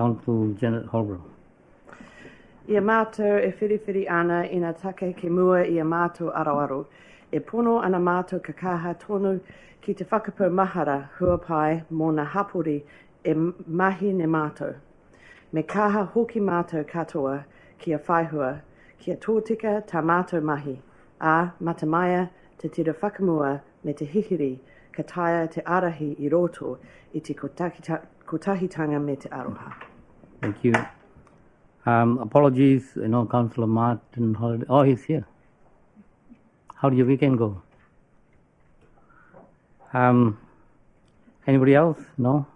Council Janet Holbrook. Ia mātou e whiriwhiri ana ina take ke mua ia mātou aroaro. E pono ana mātou ka kaha tonu ki te whakapau mahara huapai mō na hapori e mahi ne mātou. Me kaha hoki mātou katoa kia whaihua, kia tōtika tā mātou mahi, a matamaia te tira whakamua me te hihiri ka taia te arahi I roto I te kotahitanga me te aroha. Thank you. Apologies, Councillor Martin Holiday. Oh, he's here. How did your weekend go? Anybody else? No?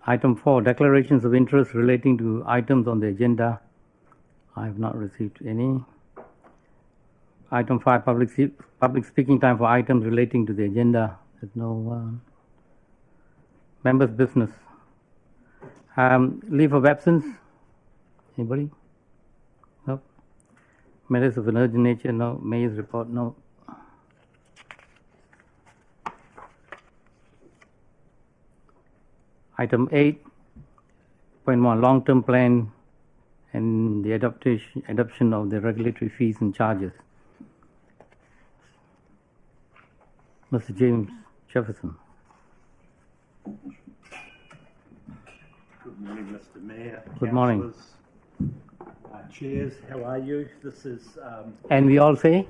Item 4, declarations of interest relating to items on the agenda. I have not received any. Item 5, public speaking time for items relating to the agenda. There's no members' business. Leave of absence. Anybody? No. Matters of an urgent nature. No. Mayor's report. No. Item 8.1, long-term plan and the adoption of the regulatory fees and charges. Mr. James Jefferson. Good morning, Mr. Mayor. Good morning. Chairs, how are you? This is. And we all say?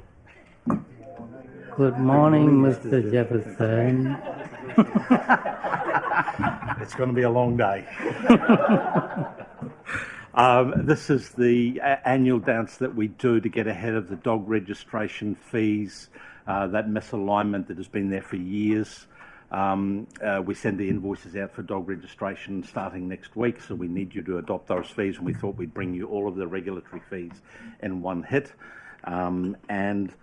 Good morning, Mr. Jefferson. It's going to be a long day. This is the annual dance that we do to get ahead of the dog registration fees, that misalignment that has been there for years. We send the invoices out for dog registration starting next week, so we need you to adopt those fees, and we thought we'd bring you all of the regulatory fees in one hit. And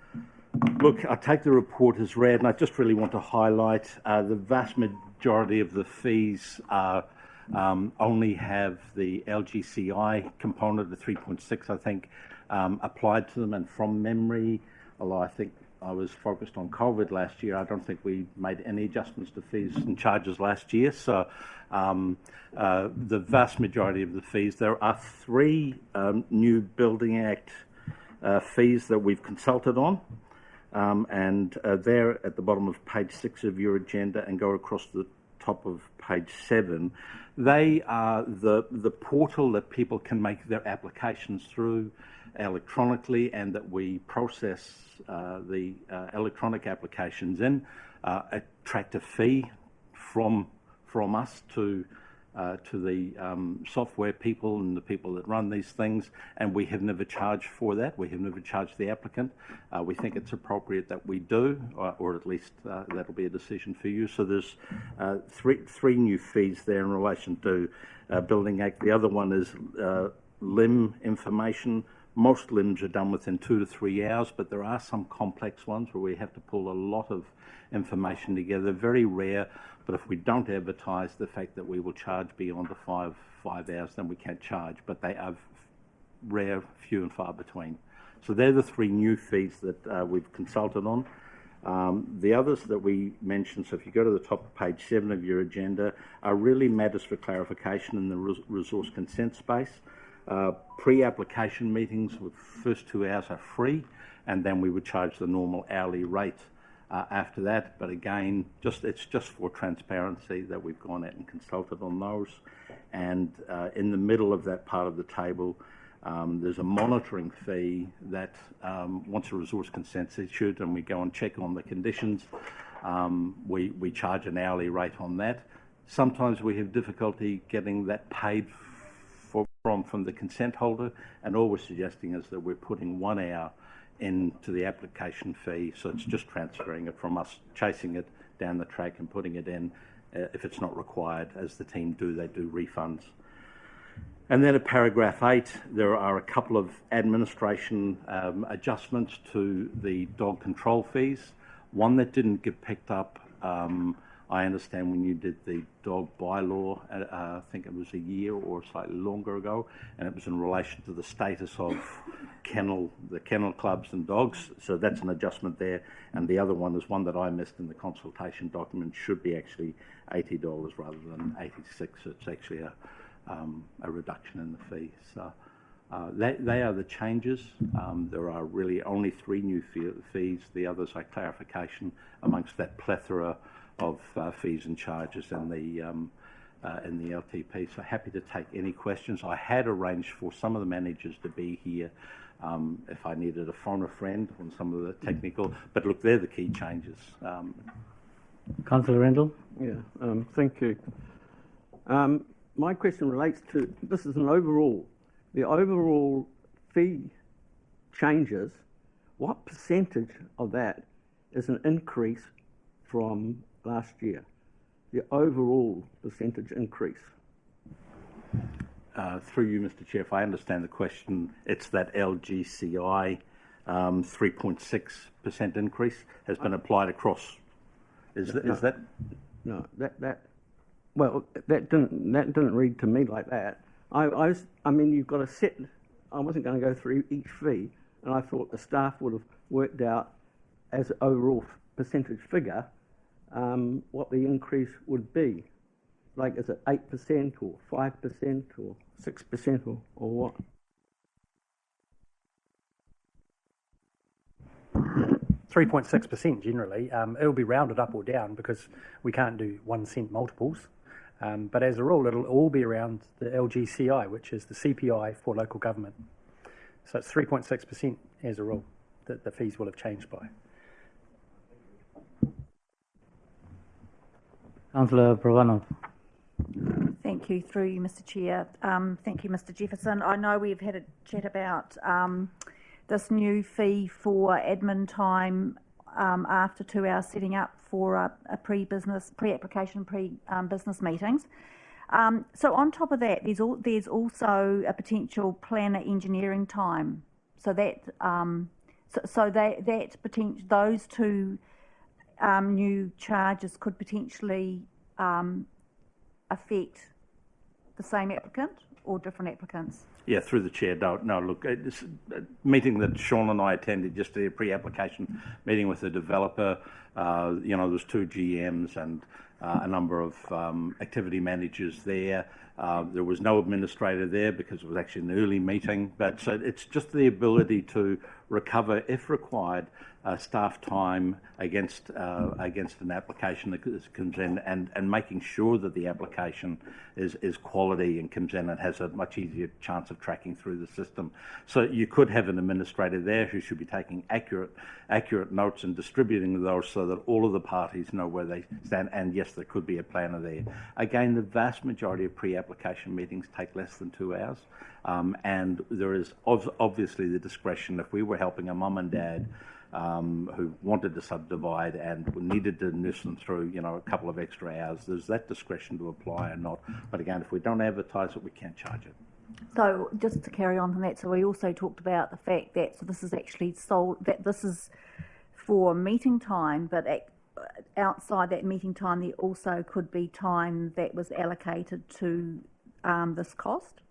look, I take the report as read, and I just really want to highlight the vast majority of the fees only have the LGCI component, the 3.6, I think, applied to them, and from memory, although I think I was focused on COVID last year, I don't think we made any adjustments to fees and charges last year. So the vast majority of the fees, there are 3 new Building Act fees that we've consulted on, and they're at the bottom of page 6 of your agenda and go across the top of page 7. They are the portal that people can make their applications through electronically, and that we process the electronic applications in, attract a fee from us to the software people and the people that run these things, and we have never charged for that. We have never charged the applicant. We think it's appropriate that we do, or at least that'll be a decision for you. So there's three new fees there in relation to Building Act. The other one is limb information. Most limbs are done within 2 to 3 hours, but there are some complex ones where we have to pull a lot of information together. Very rare, but if we don't advertise the fact that we will charge beyond the 5 hours, then we can't charge, but they are rare, few and far between. So they're the 3 new fees that we've consulted on. The others that we mentioned, so if you go to the top of page 7 of your agenda, are really matters for clarification in the resource consent space. Pre-application meetings, the first 2 hours are free, and then we would charge the normal hourly rate after that. But again, it's just for transparency that we've gone out and consulted on those. And in the middle of that part of the table, there's a monitoring fee that once a resource consent's issued and we go and check on the conditions, we charge an hourly rate on that. Sometimes we have difficulty getting that paid from the consent holder, and all we're suggesting is that we're putting 1 hour into the application fee, so it's just transferring it from us, chasing it down the track and putting it in. If it's not required, as the team do, they do refunds. And then at paragraph 8, there are a couple of administration adjustments to the dog control fees. One that didn't get picked up I understand when you did the dog bylaw, I think it was a year or slightly longer ago, and it was in relation to the status of the kennel clubs and dogs. So that's an adjustment there. And the other one is one that I missed in the consultation document. Should be actually $80 rather than $86. So it's actually a reduction in the fee. So they are the changes. There are really only 3 new fees. The others are clarification amongst that plethora of fees and charges in the LTP. So happy to take any questions. I had arranged for some of the managers to be here if I needed to phone a friend on some of the technical. But look, they're the key changes. Councillor Rendell? Yeah, thank you. My question relates to, this is an overall, the overall fee changes, what percentage of that is an increase from last year? The overall percentage increase. Through you, Mr. Chair, if I understand the question, it's that LGCI 3.6% increase has been applied across. Is that? No, well, that didn't read to me like that. I mean, you've got a set. I wasn't going to go through each fee, and I thought the staff would have worked out as an overall percentage figure what the increase would be. Like, is it 8% or 5% or 6% or what? 3.6% generally. It'll be rounded up or down because we can't do 1 cent multiples. But as a rule, it'll all be around the LGCI, which is the CPI for local government. So it's 3.6% as a rule that the fees will have changed by. Councillor Pravanov. Thank you, through you, Mr. Chair. Thank you, Mr. Jefferson. I know we've had a chat about this new fee for admin time after 2 hours setting up for a pre-application, pre-business meetings. So on top of that, there's also a potential planner engineering time. So that those 2 new charges could potentially affect the same applicant or different applicants? Yeah, through the chair. No, look, this meeting that Sean and I attended, just a pre-application meeting with the developer, there's 2 GMs and a number of activity managers there. There was no administrator there because it was actually an early meeting, but so it's just the ability to recover, if required, staff time against an application that comes in, and making sure that the application is quality and comes in and has a much easier chance of tracking through the system. So you could have an administrator there who should be taking accurate notes and distributing those so that all of the parties know where they stand, and yes, there could be a planner there. Again, the vast majority of pre-application meetings take less than 2 hours, and there is obviously the discretion. If we were helping a mum and dad who wanted to subdivide and needed to nurse them through, a couple of extra hours, there's that discretion to apply or not. But again, if we don't advertise it, we can't charge it. So just to carry on from that, so we also talked about the fact that this is actually that this is for meeting time, but outside that meeting time, there also could be time that was allocated to this cost.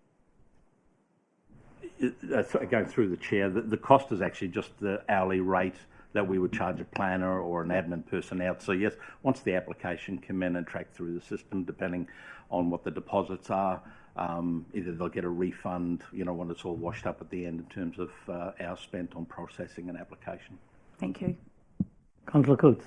Going through the chair, the cost is actually just the hourly rate that we would charge a planner or an admin person out. So yes, once the application come in and track through the system, depending on what the deposits are, either they'll get a refund, when it's all washed up at the end in terms of hours spent on processing an application. Thank you. Councillor Coates.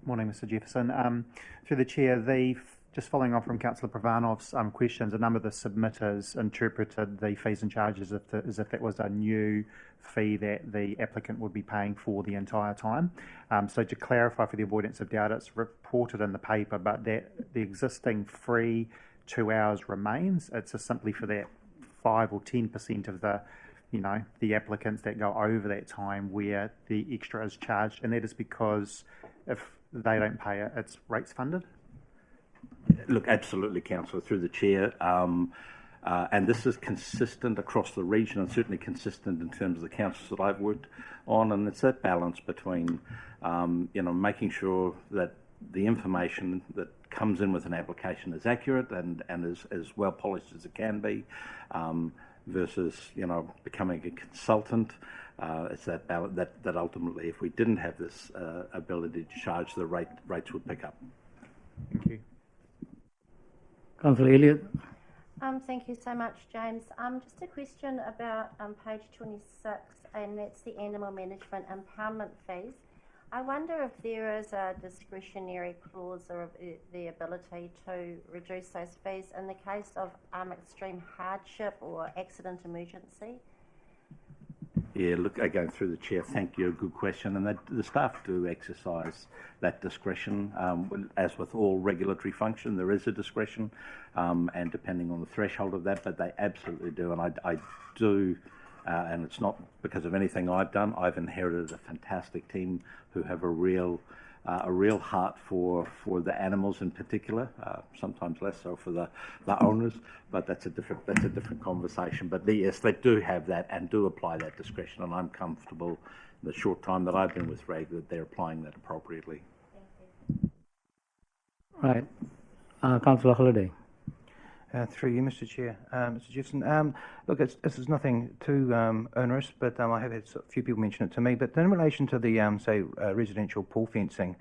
Morning, Mr. Jefferson. Through the chair, just following on from Councillor Pravanov's questions, a number of the submitters interpreted the fees and charges as if it was a new fee that the applicant would be paying for the entire time. So to clarify, for the avoidance of doubt, it's reported in the paper, but that the existing free 2 hours remains. It's just simply for that 5 or 10% of the applicants that go over that time where the extra is charged, and that is because if they don't pay it, it's rates funded. Look, absolutely, Councillor, through the chair. And this is consistent across the region, and certainly consistent in terms of the councils that I've worked on. And it's that balance between, making sure that the information that comes in with an application is accurate and as well polished as it can be, versus becoming a consultant. It's that ultimately, if we didn't have this ability to charge, the rates would pick up. Thank you. Councillor Elliott. Thank you so much, James. Just a question about page 26, and that's the animal management impoundment fees. I wonder if there is a discretionary clause or the ability to reduce those fees in the case of extreme hardship or accident emergency. Yeah, look, again, through the chair, thank you, good question. And the staff do exercise that discretion. As with all regulatory function, there is a discretion, and depending on the threshold of that, but they absolutely do. And I do, and it's not because of anything I've done. I've inherited a fantastic team who have a real heart for the animals in particular, sometimes less so for the owners, but that's a different conversation. But yes, they do have that and do apply that discretion, and I'm comfortable in the short time that I've been with RAG that they're applying that appropriately. Right. Councillor Holliday. Through you, Mr. Chair. Mr. Jefferson, look, this is nothing too onerous, but I have had a few people mention it to me. But in relation to the, residential pool fencing,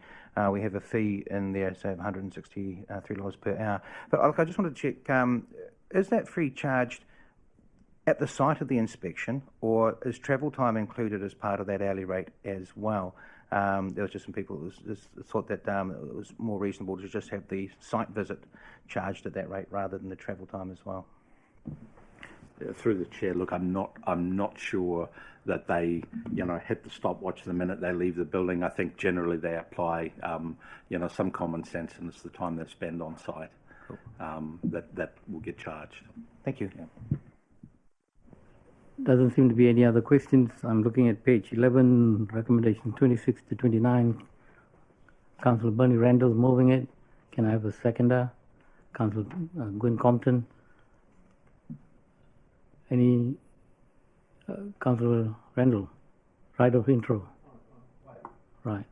we have a fee in there, say, $163 per hour. But look, I just wanted to check, is that fee charged at the site of the inspection, or is travel time included as part of that hourly rate as well? There was just some people who thought that it was more reasonable to just have the site visit charged at that rate rather than the travel time as well. Through the chair, look, I'm not sure that they hit the stopwatch the minute they leave the building. I think generally they apply some common sense, and it's the time they spend on site. Cool. that will get charged. Thank you. Yeah. Doesn't seem to be any other questions. I'm looking at page 11, recommendation 26 to 29. Councillor Bernie Randall's moving it. Can I have a seconder? Councillor Gwyn Compton. Any Councillor Randall? Right of intro. Right.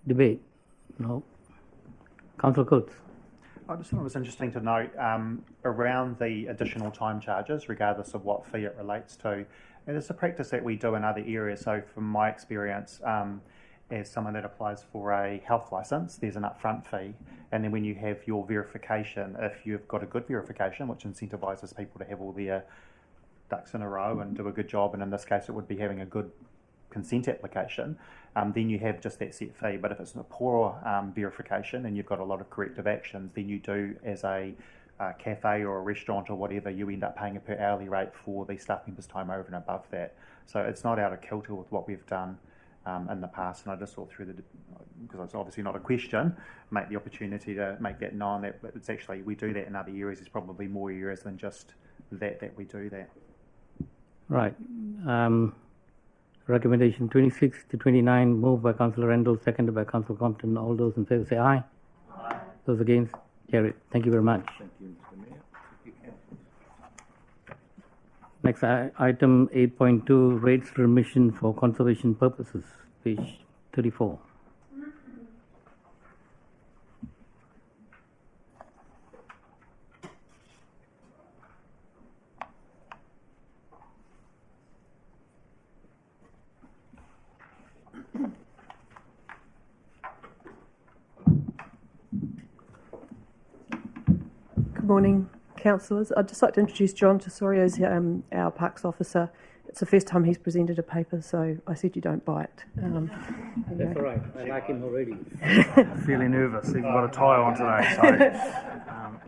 Debate? No. Councillor Coates. I just thought it was interesting to note around the additional time charges, regardless of what fee it relates to. And it's a practice that we do in other areas. So from my experience, as someone that applies for a health licence, there's an upfront fee. And then when you have your verification, if you've got a good verification, which incentivises people to have all their ducks in a row and do a good job, and in this case it would be having a good consent application, then you have just that set fee. But if it's a poor verification and you've got a lot of corrective actions, then you do, as a cafe or a restaurant or whatever, you end up paying a per hourly rate for the staff members' time over and above that. So it's not out of kilter with what we've done in the past. And I just thought through because it's obviously not a question, make the opportunity to make that known that it's actually, we do that in other areas. There's probably more areas than just that we do that. Right. Recommendation 26 to 29, moved by Councillor Randall, seconded by Councillor Compton. All those in favour say aye. Aye. Those against? Carried. Thank you very much. Thank you, Mr. Mayor. Next item 8.2, rates remission for conservation purposes, page 34. Good morning, councillors. I'd just like to introduce John Tesorio as our parks officer. It's the first time he's presented a paper, so I said you don't bite. That's all right. I like him already. Feeling nervous. Even got a tie on today. So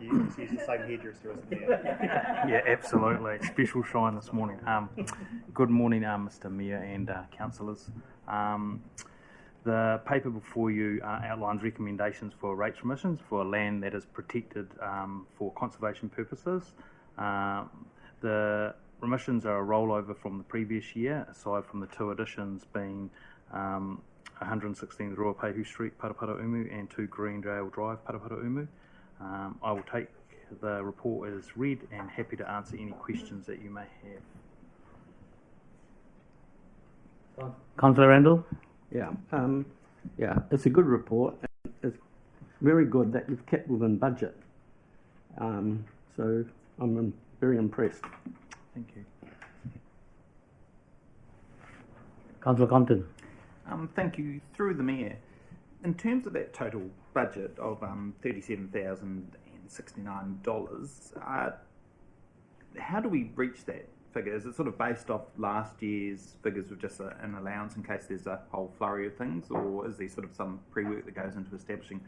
You use the same hairdresser as the mayor. yeah, absolutely. Special shine this morning. Good morning, Mr. Mayor and councillors. The paper before you outlines recommendations for rates remissions for land that is protected for conservation purposes. The remissions are a rollover from the previous year, aside from the two additions being 116 Ruapehu Street, Parapara Umu, and 2 Greendale Drive, Parapara Umu. I will take the report as read and happy to answer any questions that you may have. Councillor Randall? Yeah. Yeah, it's a good report. It's very good that you've kept within budget. So I'm very impressed. Thank you. Councillor Compton. Thank you. Through the Mayor, in terms of that total budget of $37,069, how do we reach that figure? Is it sort of based off last year's figures with just an allowance in case there's a whole flurry of things, or is there sort of some pre-work that goes into establishing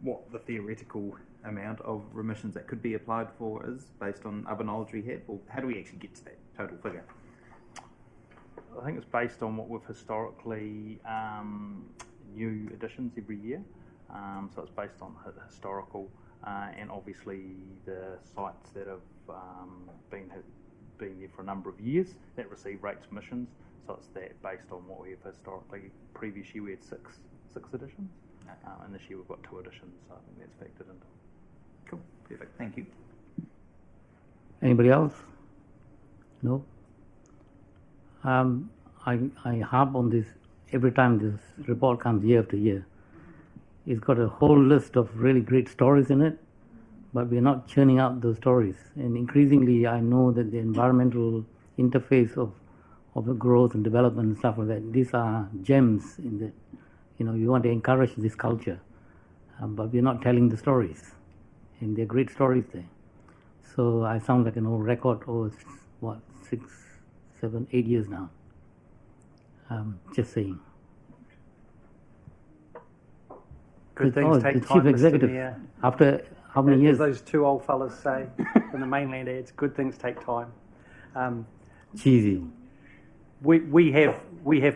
what the theoretical amount of remissions that could be applied for is based on other knowledge we have, or how do we actually get to that total figure? I think it's based on what we've historically new additions every year. So it's based on historical and obviously the sites that have been there for a number of years that receive rates permissions. So it's that based on what we have historically. Previous year we had six additions, and this year we've got 2 additions. So I think that's factored into. Cool, perfect. Thank you. Anybody else? No. I harp on this every time this report comes year after year. It's got a whole list of really great stories in it, but we're not churning out those stories. And increasingly, I know that the environmental interface of the growth and development and stuff like that, these are gems in the, you want to encourage this culture, but we're not telling the stories. And they're great stories there. So I sound like an old record over, 6, 7, 8 years now. Just saying. Good things take the time, Chief Executive, Mr. Mayor. after how many years? As those 2 old fellas say in the mainland ads, good things take time. Cheesy. We have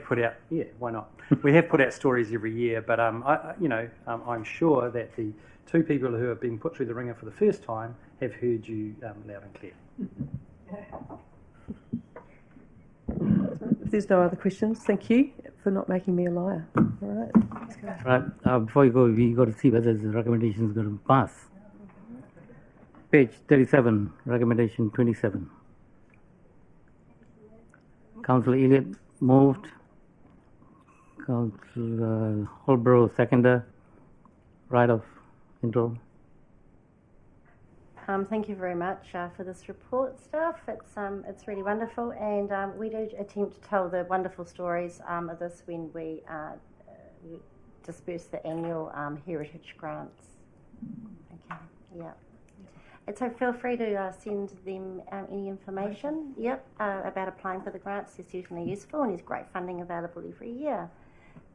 put out, yeah, why not? We have put out stories every year, but I'm sure that the 2 people who have been put through the ringer for the first time have heard you loud and clear. If there's no other questions, thank you for not making me a liar. All right. Let's go. Right, before you go, we got to see whether the recommendation is going to pass. Page 37, recommendation 27. Councillor Elliott moved. Councillor Holbrook seconder. Right of intro. Thank you very much for this report, staff. It's really wonderful, and we do attempt to tell the wonderful stories of this when we disperse the annual heritage grants. Okay, yeah. And so feel free to send them any information, about applying for the grants. They're certainly useful, and there's great funding available every year.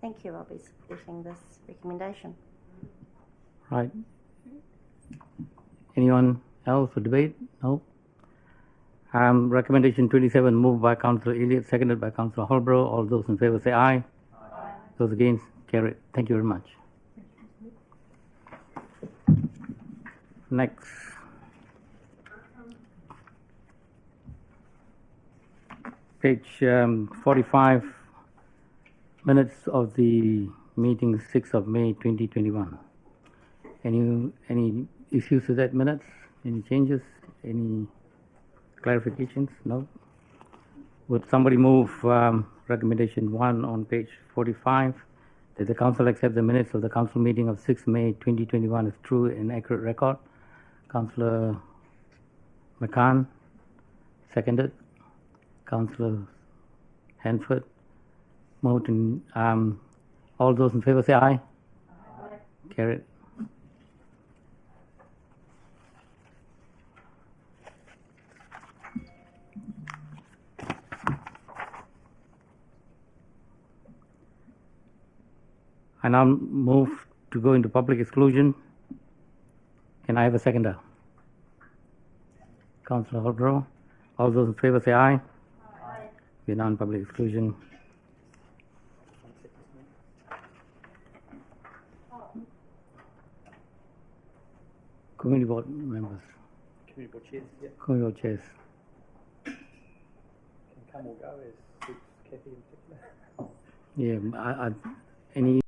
Thank you. I'll be supporting this recommendation. Right. Anyone else for debate? No. Recommendation 27 moved by Councillor Elliott, seconded by Councillor Holbrook. All those in favour say aye. Aye. Those against, carried. Thank you very much. Next. Page 45, minutes of the meeting 6th of May 2021. Any issues with that minutes? Any changes? Any clarifications? No? Would somebody move recommendation 1 on page 45, that the council accept the minutes of the council meeting of 6th May 2021 as true and accurate record? Councillor McCann, seconded. Councillor Hanford, moved. All those in favour say aye. Aye. Carried. I now move to go into public exclusion. Can I have a seconder? Councillor Holbrook. All those in favour say aye. Aye. We're now in public exclusion. Community board members. Community board chairs, yeah. Community board chairs. Can come or go as suits Kathy in particular. Yeah, any